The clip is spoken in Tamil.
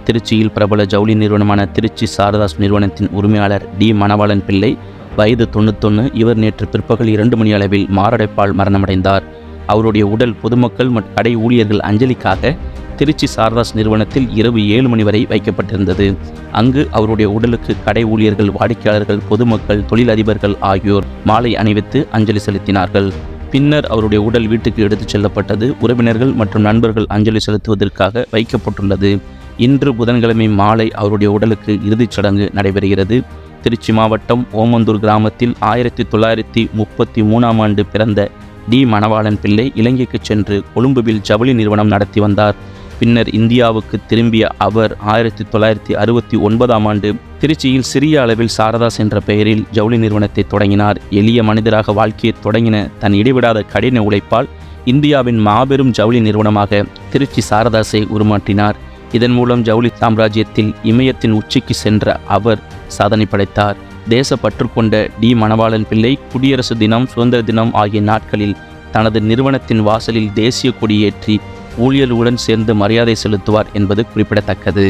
திருச்சியில் பிரபல ஜவுளி நிறுவனமான திருச்சி சாரதாஸ் நிறுவனத்தின் உரிமையாளர் டி மணவாளன் பிள்ளை, வயது 91. இவர் நேற்று பிற்பகல் 2 மணி அளவில் மாரடைப்பால் மரணமடைந்தார். அவருடைய உடல் பொதுமக்கள் மற்றும் கடை ஊழியர்கள் அஞ்சலிக்காக திருச்சி சாரதாஸ் நிறுவனத்தில் இரவு 7 மணி வரை வைக்கப்பட்டிருந்தது. அங்கு அவருடைய உடலுக்கு கடை ஊழியர்கள், வாடிக்கையாளர்கள், பொதுமக்கள், தொழிலதிபர்கள் ஆகியோர் மாலை அணிவித்து அஞ்சலி செலுத்தினார்கள். பின்னர் அவருடைய உடல் வீட்டுக்கு எடுத்துச் செல்லப்பட்டது. உறவினர்கள் மற்றும் நண்பர்கள் அஞ்சலி செலுத்துவதற்காக வைக்கப்பட்டுள்ளது. இன்று புதன்கிழமை மாலை அவருடைய உடலுக்கு இறுதிச் சடங்கு நடைபெறுகிறது. திருச்சி மாவட்டம் ஓமந்தூர் கிராமத்தில் 1933ஆம் ஆண்டு பிறந்த டி மணவாளன் பிள்ளை இலங்கைக்கு சென்று கொழும்புவில் ஜவுளி நிறுவனம் நடத்தி வந்தார். பின்னர் இந்தியாவுக்கு திரும்பிய அவர் 1969ஆம் ஆண்டு திருச்சியில் சிறிய அளவில் சாரதாஸ் என்ற பெயரில் ஜவுளி நிறுவனத்தை தொடங்கினார். எளிய மனிதராக வாழ்க்கையை தொடங்கின தன் இடைவிடாத கடின உழைப்பால் இந்தியாவின் மாபெரும் ஜவுளி நிறுவனமாக திருச்சி சாரதாஸை உருமாற்றினார். இதன் மூலம் ஜவுளி சாம்ராஜ்யத்தில் இமயத்தின் உச்சிக்கு சென்ற அவர் சாதனை படைத்தார். தேசப்பற்று கொண்ட டி மணவாளன் பிள்ளை குடியரசு தினம், சுதந்திர தினம் ஆகிய நாட்களில் தனது நிறுவனத்தின் வாசலில் தேசிய கொடியேற்றி ஊழியர்களுடன் சேர்ந்து மரியாதை செலுத்துவார் என்பது குறிப்பிடத்தக்கது.